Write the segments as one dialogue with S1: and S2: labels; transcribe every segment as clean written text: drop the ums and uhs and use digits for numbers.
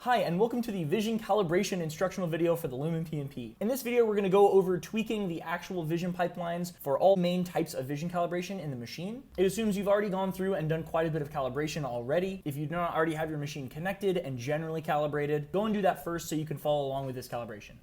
S1: Hi, and welcome to the Vision Calibration instructional video for the LumenPnP. In this video, we're going to go over tweaking the actual vision pipelines for all main types of vision calibration in the machine. It assumes you've already gone through and done quite a bit of calibration already. If you do not already have your machine connected and generally calibrated, go and do that first so you can follow along with this calibration.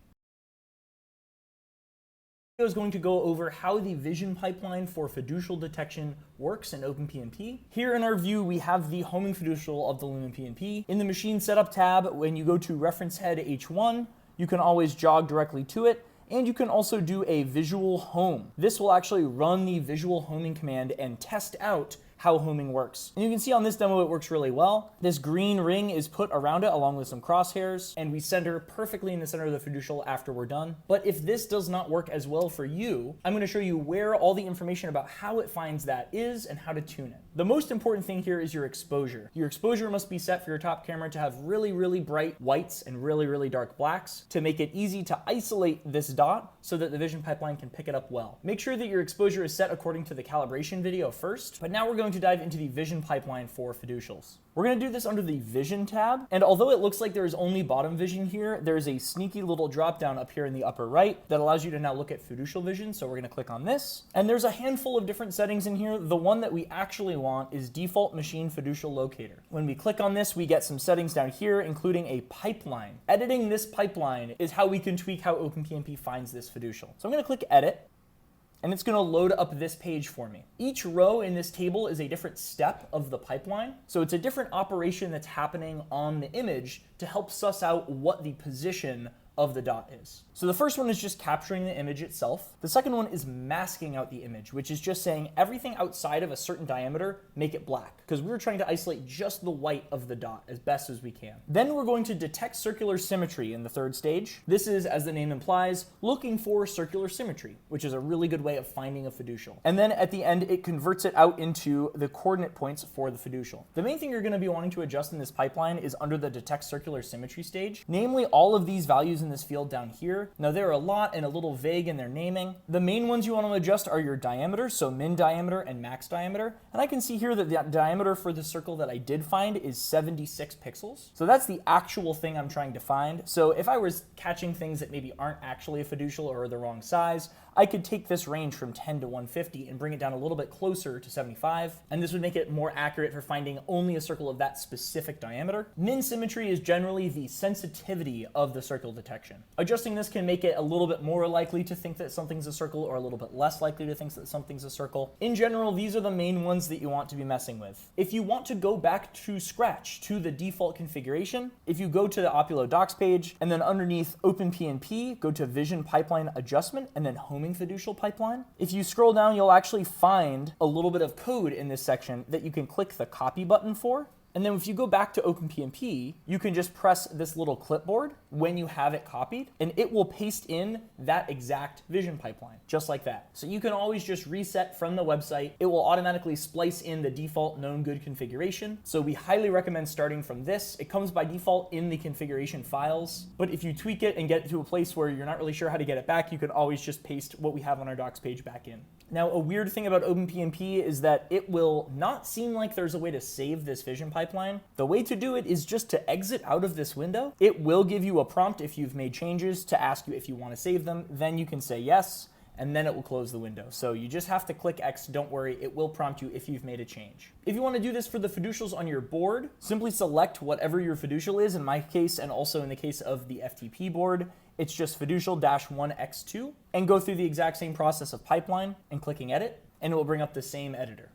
S1: Is going to go over how the vision pipeline for fiducial detection works in OpenPnP. Here in our view, we have the homing fiducial of the LumenPnP. In the machine setup tab, when you go to reference head H1, you can always jog directly to it, and you can also do a visual home. This will actually run the visual homing command and test out how homing works. And you can see on this demo it works really well. This green ring is put around it along with some crosshairs, and we center perfectly in the center of the fiducial after we're done. But if this does not work as well for you, I'm going to show you where all the information about how it finds that is and how to tune it. The most important thing here is your exposure. Your exposure must be set for your top camera to have really bright whites and really dark blacks to make it easy to isolate this dot so that the vision pipeline can pick it up well. Make sure that your exposure is set according to the calibration video first, but now we're going to dive into the vision pipeline for fiducials. We're going to do this under the Vision tab, and although it looks like there is only bottom vision here, there's a sneaky little drop down up here in the upper right that allows you to now look at Fiducial Vision, so we're going to click on this. And there's a handful of different settings in here. The one that we actually want is Default Machine Fiducial Locator. When we click on this, we get some settings down here, including a pipeline. Editing this pipeline is how we can tweak how OpenPnP finds this fiducial. So I'm going to click Edit, and it's going to load up this page for me. Each row in this table is a different step of the pipeline. So it's a different operation that's happening on the image to help suss out what the position of the dot is. So the first one is just capturing the image itself. The second one is masking out the image, which is just saying everything outside of a certain diameter, make it black, because we're trying to isolate just the white of the dot as best as we can. Then we're going to detect circular symmetry in the third stage. This is, as the name implies, looking for circular symmetry, which is a really good way of finding a fiducial. And then at the end, it converts it out into the coordinate points for the fiducial. The main thing you're going to be wanting to adjust in this pipeline is under the detect circular symmetry stage, namely all of these values in this field down here. Now there are a lot and a little vague in their naming. The main ones you want to adjust are your diameter, so min diameter and max diameter. And I can see here that the diameter for the circle that I did find is 76 pixels. So that's the actual thing I'm trying to find. So if I was catching things that maybe aren't actually a fiducial or are the wrong size, I could take this range from 10 to 150 and bring it down a little bit closer to 75, and this would make it more accurate for finding only a circle of that specific diameter. Min symmetry is generally the sensitivity of the circle detection. Adjusting this can make it a little bit more likely to think that something's a circle or a little bit less likely to think that something's a circle. In general, these are the main ones that you want to be messing with. If you want to go back to scratch to the default configuration, if you go to the Opulo docs page and then underneath OpenPnP, go to Vision Pipeline Adjustment and then Homing Fiducial Pipeline. If you scroll down, you'll actually find a little bit of code in this section that you can click the copy button for. And then if you go back to OpenPnP, you can just press this little clipboard when you have it copied, and it will paste in that exact vision pipeline, just like that. So you can always just reset from the website. It will automatically splice in the default known good configuration. So we highly recommend starting from this. It comes by default in the configuration files, but if you tweak it and get it to a place where you're not really sure how to get it back, you can always just paste what we have on our docs page back in. Now, a weird thing about OpenPnP is that it will not seem like there's a way to save this vision pipeline. The way to do it is just to exit out of this window. It will give you a prompt if you've made changes to ask you if you want to save them. Then you can say yes, and then it will close the window. So you just have to click X, don't worry, it will prompt you if you've made a change. If you want to do this for the fiducials on your board, simply select whatever your fiducial is. In my case, and also in the case of the FTP board, it's just fiducial-1x2, and go through the exact same process of pipeline and clicking edit, and it will bring up the same editor.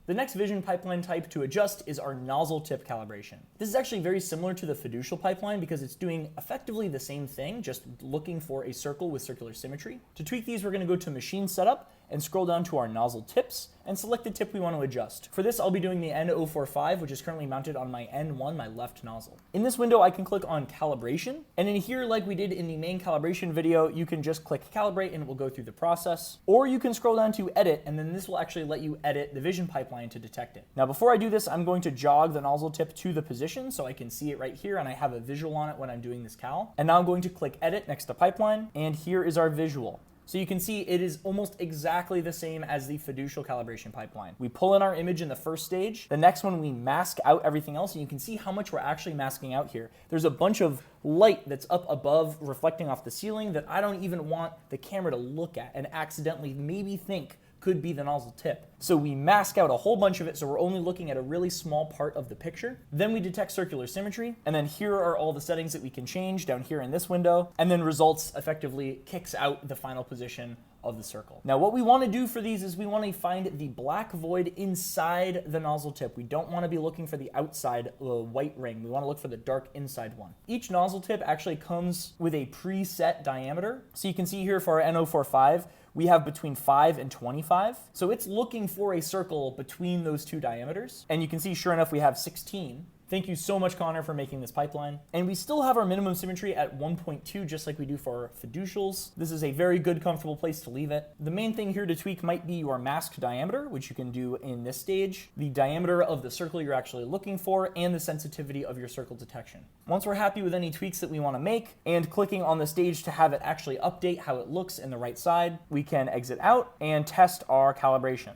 S1: The next vision pipeline type to adjust is our nozzle tip calibration. This is actually very similar to the fiducial pipeline because it's doing effectively the same thing, just looking for a circle with circular symmetry. To tweak these, we're going to go to Machine Setup and scroll down to our nozzle tips and select the tip we want to adjust. For this, I'll be doing the N045, which is currently mounted on my N1, my left nozzle. In this window, I can click on Calibration, and in here, like we did in the main calibration video, you can just click Calibrate and it will go through the process. Or you can scroll down to Edit, and then this will actually let you edit the vision pipeline to detect it. Now, before I do this, I'm going to jog the nozzle tip to the position so I can see it right here, and I have a visual on it when I'm doing this cal. And now I'm going to click Edit next to Pipeline, and here is our visual. So you can see it is almost exactly the same as the fiducial calibration pipeline. We pull in our image in the first stage. The next one, we mask out everything else, and you can see how much we're actually masking out here. There's a bunch of light that's up above reflecting off the ceiling that I don't even want the camera to look at and accidentally maybe think could be the nozzle tip. So we mask out a whole bunch of it, so we're only looking at a really small part of the picture. Then we detect circular symmetry, and then here are all the settings that we can change down here in this window, and then results effectively kicks out the final position of the circle. Now what we want to do for these is we want to find the black void inside the nozzle tip. We don't want to be looking for the outside white ring. We want to look for the dark inside one. Each nozzle tip actually comes with a preset diameter. So you can see here for our N045, we have between 5 and 25. So it's looking for a circle between those two diameters. And you can see, sure enough, we have 16. Thank you so much, Connor, for making this pipeline. And we still have our minimum symmetry at 1.2, just like we do for our fiducials. This is a very good, comfortable place to leave it. The main thing here to tweak might be your mask diameter, which you can do in this stage, the diameter of the circle you're actually looking for, and the sensitivity of your circle detection. Once we're happy with any tweaks that we want to make, and clicking on the stage to have it actually update how it looks in the right side, we can exit out and test our calibration.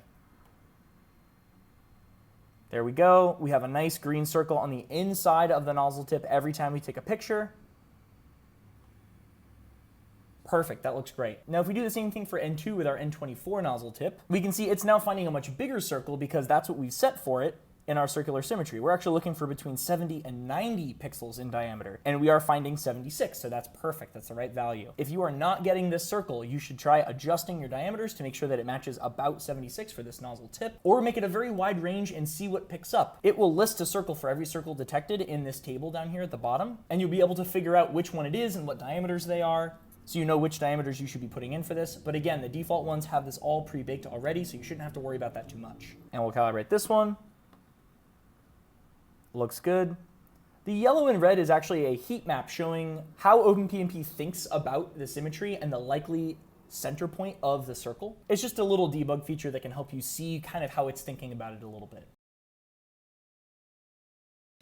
S1: There we go. We have a nice green circle on the inside of the nozzle tip every time we take a picture. Perfect, that looks great. Now if we do the same thing for N2 with our N24 nozzle tip, we can see it's now finding a much bigger circle because that's what we've set for it in our circular symmetry. We're actually looking for between 70 and 90 pixels in diameter, and we are finding 76, so that's perfect. That's the right value. If you are not getting this circle, you should try adjusting your diameters to make sure that it matches about 76 for this nozzle tip, or make it a very wide range and see what picks up. It will list a circle for every circle detected in this table down here at the bottom, and you'll be able to figure out which one it is and what diameters they are, so you know which diameters you should be putting in for this. But again, the default ones have this all pre-baked already, so you shouldn't have to worry about that too much. And we'll calibrate this one. Looks good. The yellow and red is actually a heat map showing how OpenPnP thinks about the symmetry and the likely center point of the circle. It's just a little debug feature that can help you see kind of how it's thinking about it a little bit.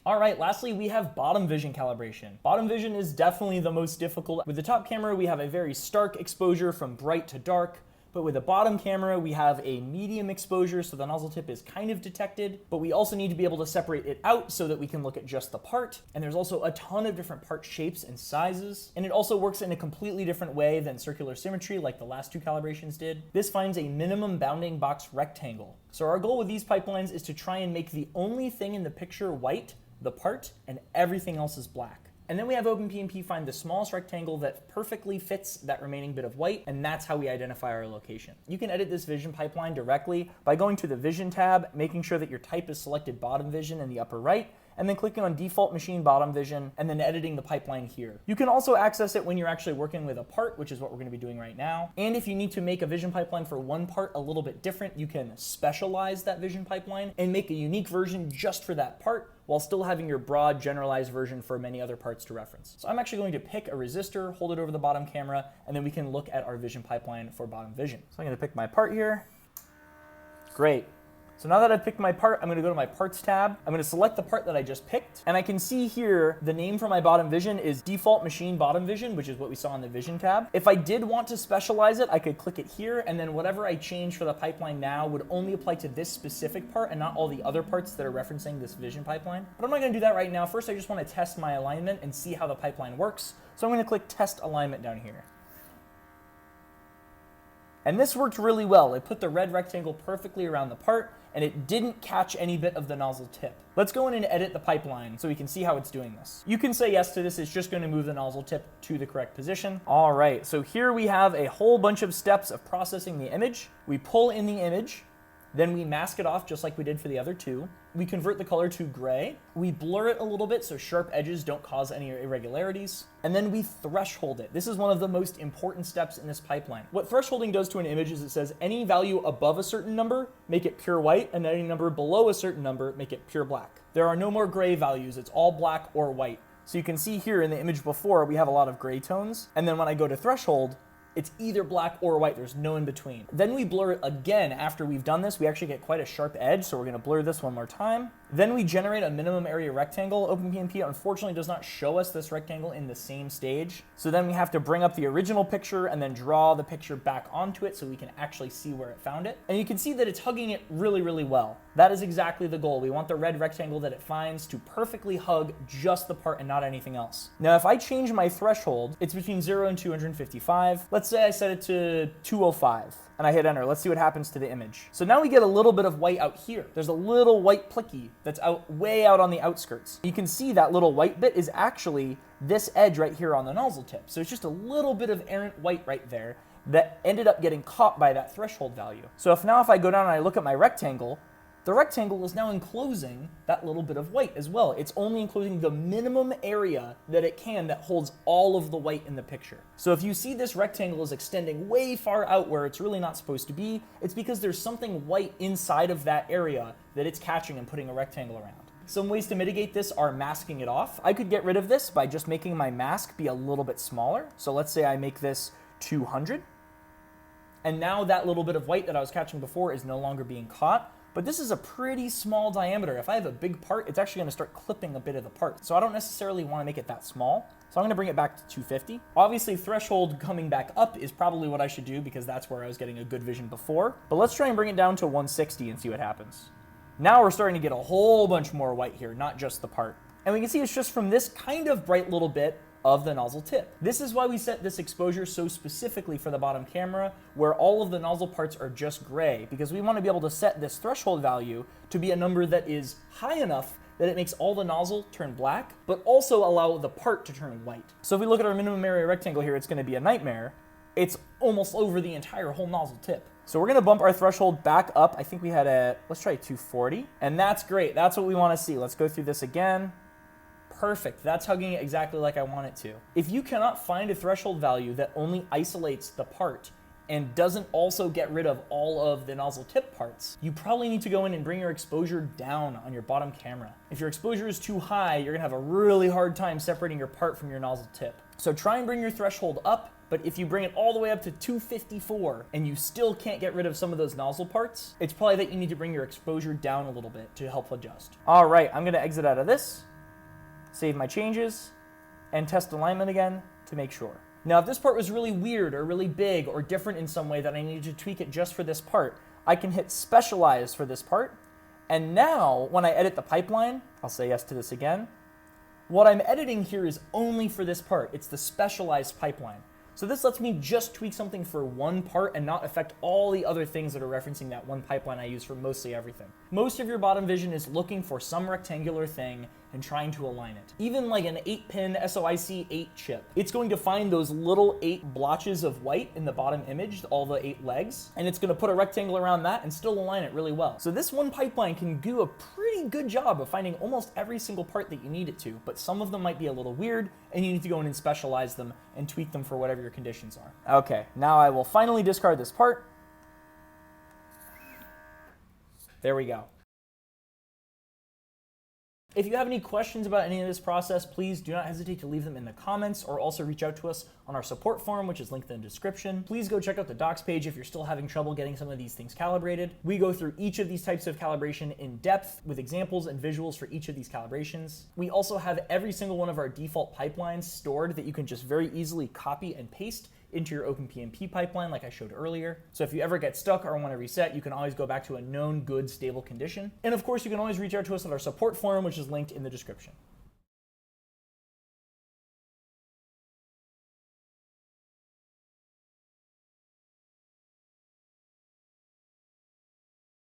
S1: All right, lastly, we have bottom vision calibration. Bottom vision is definitely the most difficult. With the top camera, we have a very stark exposure from bright to dark. But with the bottom camera, we have a medium exposure, so the nozzle tip is kind of detected, but we also need to be able to separate it out so that we can look at just the part. And there's also a ton of different part shapes and sizes. And it also works in a completely different way than circular symmetry like the last two calibrations did. This finds a minimum bounding box rectangle. So our goal with these pipelines is to try and make the only thing in the picture white, the part, and everything else is black. And then we have OpenPnP find the smallest rectangle that perfectly fits that remaining bit of white, and that's how we identify our location. You can edit this vision pipeline directly by going to the Vision tab, making sure that your type is selected bottom vision in the upper right, and then clicking on default machine bottom vision, and then editing the pipeline here. You can also access it when you're actually working with a part, which is what we're going to be doing right now. And if you need to make a vision pipeline for one part a little bit different, you can specialize that vision pipeline and make a unique version just for that part, while still having your broad generalized version for many other parts to reference. So I'm actually going to pick a resistor, hold it over the bottom camera, and then we can look at our vision pipeline for bottom vision. So I'm going to pick my part here. Great. So now that I've picked my part, I'm going to go to my parts tab. I'm going to select the part that I just picked, and I can see here the name for my bottom vision is default machine bottom vision, which is what we saw in the vision tab. If I did want to specialize it, I could click it here, and then whatever I change for the pipeline now would only apply to this specific part and not all the other parts that are referencing this vision pipeline. But I'm not going to do that right now. First, I just want to test my alignment and see how the pipeline works. So I'm going to click test alignment down here. And this worked really well. It put the red rectangle perfectly around the part, and it didn't catch any bit of the nozzle tip. Let's go in and edit the pipeline so we can see how it's doing this. You can say yes to this. It's just going to move the nozzle tip to the correct position. All right, so here we have a whole bunch of steps of processing the image. We pull in the image, then we mask it off just like we did for the other two. We convert the color to gray. We blur it a little bit so sharp edges don't cause any irregularities. And then we threshold it. This is one of the most important steps in this pipeline. What thresholding does to an image is it says any value above a certain number, make it pure white, and any number below a certain number, make it pure black. There are no more gray values. It's all black or white. So you can see here in the image before, we have a lot of gray tones. And then when I go to threshold, it's either black or white. There's no in between. Then we blur it again. After we've done this, we actually get quite a sharp edge. So we're going to blur this one more time. Then we generate a minimum area rectangle. OpenPnP unfortunately does not show us this rectangle in the same stage. So then we have to bring up the original picture and then draw the picture back onto it so we can actually see where it found it. And you can see that it's hugging it really, really well. That is exactly the goal. We want the red rectangle that it finds to perfectly hug just the part and not anything else. Now, if I change my threshold, it's between 0 and 255. Let's say I set it to 205 and I hit enter. Let's see what happens to the image. So now we get a little bit of white out here. There's a little white plicky that's way out on the outskirts. You can see that little white bit is actually this edge right here on the nozzle tip. So it's just a little bit of errant white right there that ended up getting caught by that threshold value. So if I go down and I look at my rectangle, the rectangle is now enclosing that little bit of white as well. It's only enclosing the minimum area that it can that holds all of the white in the picture. So if you see this rectangle is extending way far out where it's really not supposed to be, it's because there's something white inside of that area that it's catching and putting a rectangle around. Some ways to mitigate this are masking it off. I could get rid of this by just making my mask be a little bit smaller. So let's say I make this 200. And now that little bit of white that I was catching before is no longer being caught. But this is a pretty small diameter. If I have a big part, it's actually going to start clipping a bit of the part. So I don't necessarily want to make it that small. So I'm going to bring it back to 250. Obviously, threshold coming back up is probably what I should do because that's where I was getting a good vision before. But let's try and bring it down to 160 and see what happens. Now we're starting to get a whole bunch more white here, not just the part. And we can see it's just from this kind of bright little bit of the nozzle tip. This is why we set this exposure so specifically for the bottom camera, where all of the nozzle parts are just gray, because we want to be able to set this threshold value to be a number that is high enough that it makes all the nozzle turn black, but also allow the part to turn white. So if we look at our minimum area rectangle here, it's going to be a nightmare. It's almost over the entire whole nozzle tip. So we're going to bump our threshold back up. I think we had let's try 240, and that's great. That's what we want to see. Let's go through this again. Perfect. That's hugging it exactly like I want it to. If you cannot find a threshold value that only isolates the part and doesn't also get rid of all of the nozzle tip parts, you probably need to go in and bring your exposure down on your bottom camera. If your exposure is too high, you're gonna have a really hard time separating your part from your nozzle tip. So try and bring your threshold up, but if you bring it all the way up to 254 and you still can't get rid of some of those nozzle parts, it's probably that you need to bring your exposure down a little bit to help adjust. All right, I'm gonna exit out of this, save my changes, and test alignment again to make sure. Now, if this part was really weird or really big or different in some way that I needed to tweak it just for this part, I can hit Specialize for this part. And now, when I edit the pipeline, I'll say yes to this again. What I'm editing here is only for this part. It's the Specialized pipeline. So this lets me just tweak something for one part and not affect all the other things that are referencing that one pipeline I use for mostly everything. Most of your bottom vision is looking for some rectangular thing and trying to align it. Even like an 8-pin SOIC 8 chip, it's going to find those little 8 blotches of white in the bottom image, all the 8 legs, and it's gonna put a rectangle around that and still align it really well. So this one pipeline can do a pretty good job of finding almost every single part that you need it to, but some of them might be a little weird and you need to go in and specialize them and tweak them for whatever your conditions are. Okay, now I will finally discard this part. There we go. If you have any questions about any of this process, please do not hesitate to leave them in the comments or also reach out to us on our support forum, which is linked in the description. Please go check out the docs page if you're still having trouble getting some of these things calibrated. We go through each of these types of calibration in depth with examples and visuals for each of these calibrations. We also have every single one of our default pipelines stored that you can just very easily copy and paste into your OpenPnP pipeline like I showed earlier. So if you ever get stuck or want to reset, you can always go back to a known good stable condition. And of course, you can always reach out to us at our support forum, which is linked in the description.